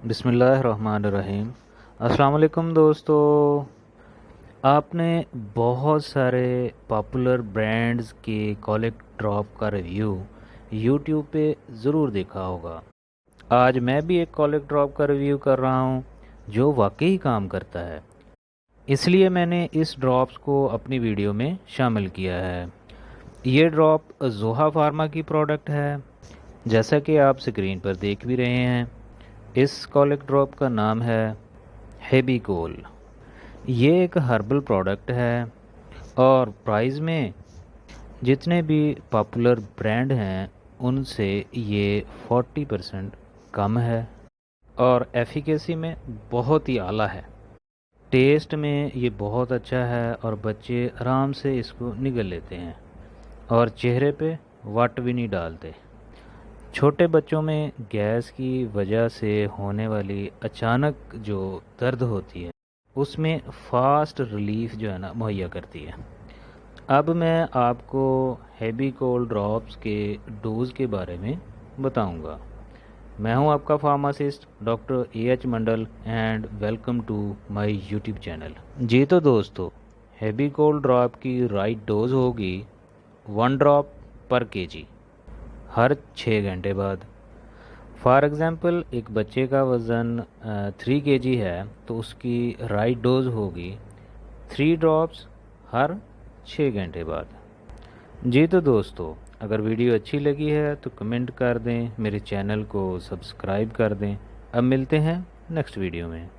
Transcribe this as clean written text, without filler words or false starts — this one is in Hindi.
बिस्मिल्लाहिर्रहमानिर्रहीम। अस्सलाम वालेकुम दोस्तों। आपने बहुत सारे पॉपुलर ब्रांड्स के कॉलिक ड्रॉप का रिव्यू यूट्यूब पे ज़रूर देखा होगा। आज मैं भी एक कॉलिक ड्रॉप का रिव्यू कर रहा हूँ जो वाकई काम करता है, इसलिए मैंने इस ड्रॉप्स को अपनी वीडियो में शामिल किया है। ये ड्रॉप जोहा फार्मा की प्रोडक्ट है, जैसा कि आप स्क्रीन पर देख भी रहे हैं। इस कॉलिक ड्रॉप का नाम है हेबिकोल। ये एक हर्बल प्रोडक्ट है और प्राइस में जितने भी पॉपुलर ब्रांड हैं उनसे ये 40% कम है और एफिकेसी में बहुत ही आला है। टेस्ट में ये बहुत अच्छा है और बच्चे आराम से इसको निगल लेते हैं और चेहरे पे वाट भी नहीं डालते। छोटे बच्चों में गैस की वजह से होने वाली अचानक जो दर्द होती है उसमें फ़ास्ट रिलीफ जो है ना मुहैया करती है। अब मैं आपको हेबिकोल ड्रॉप्स के डोज़ के बारे में बताऊंगा। मैं हूं आपका pharmacist doctor A H Mandal and welcome to my YouTube channel. जी तो दोस्तों, हेबिकोल ड्रॉप की राइट डोज होगी 1 ड्रॉप पर केजी हर 6 घंटे बाद। फॉर एग्ज़ाम्पल एक बच्चे का वज़न 3 केजी है तो उसकी राइट डोज होगी 3 ड्रॉप्स हर 6 घंटे बाद। जी तो दोस्तों, अगर वीडियो अच्छी लगी है तो कमेंट कर दें, मेरे चैनल को सब्सक्राइब कर दें। अब मिलते हैं नेक्स्ट वीडियो में।